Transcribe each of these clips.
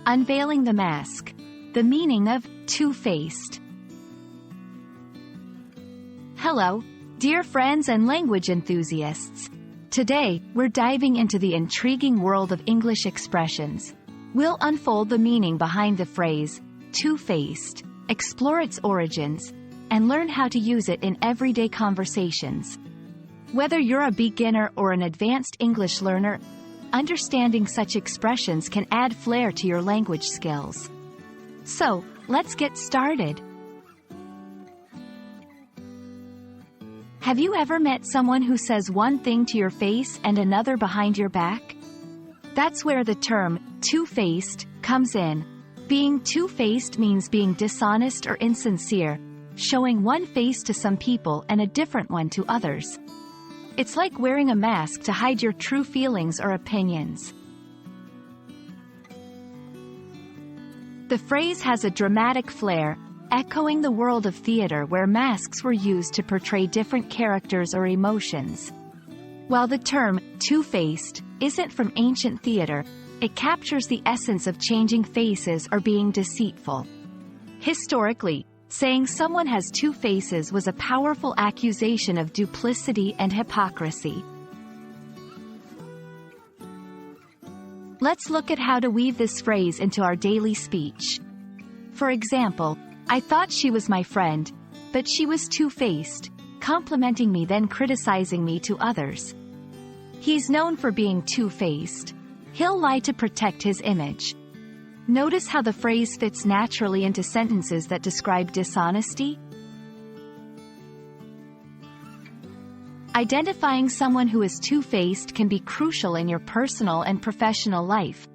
Unveiling the Mask. The meaning of two-faced. Hello, dear friends and language enthusiasts. Today, we're diving into the intriguing world of English expressions. We'll unfold the meaning behind the phrase, two-faced, explore its origins, and learn how to use it in everyday conversations. Whether you're a beginner or an advanced English learner, understanding such expressions can add flair to your language skills. So, let's get started. Have you ever met someone who says one thing to your face and another behind your back? That's where the term, two-faced, comes in. Being two-faced means being dishonest or insincere, showing one face to some people and a different one to others. It's like wearing a mask to hide your true feelings or opinions. The phrase has a dramatic flair, echoing the world of theater where masks were used to portray different characters or emotions. While the term, two-faced, isn't from ancient theater, it captures the essence of changing faces or being deceitful. Historically, saying someone has two faces was a powerful accusation of duplicity and hypocrisy. Let's look at how to weave this phrase into our daily speech. For example, I thought she was my friend, but she was two-faced, complimenting me then criticizing me to others. He's known for being two-faced. He'll lie to protect his image. Notice how the phrase fits naturally into sentences that describe dishonesty? Identifying someone who is two-faced can be crucial in your personal and professional life.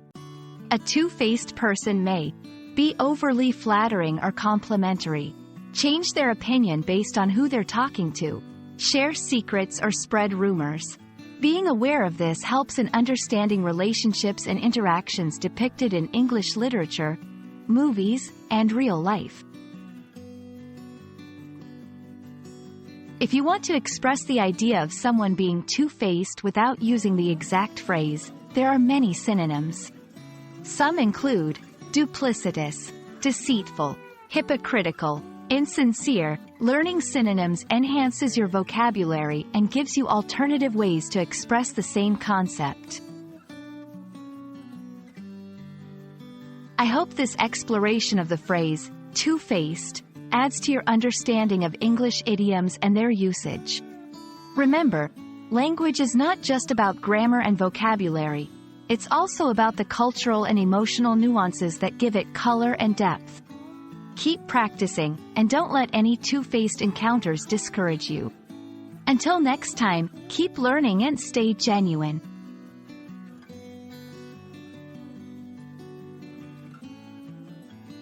A two-faced person may be overly flattering or complimentary, change their opinion based on who they're talking to, share secrets or spread rumors. Being aware of this helps in understanding relationships and interactions depicted in English literature, movies, and real life. If you want to express the idea of someone being two-faced without using the exact phrase, there are many synonyms. Some include duplicitous, deceitful, hypocritical, insincere. Learning synonyms enhances your vocabulary and gives you alternative ways to express the same concept. I hope this exploration of the phrase, two-faced, adds to your understanding of English idioms and their usage. Remember, language is not just about grammar and vocabulary, it's also about the cultural and emotional nuances that give it color and depth. Keep practicing, and don't let any two-faced encounters discourage you. Until next time, keep learning and stay genuine.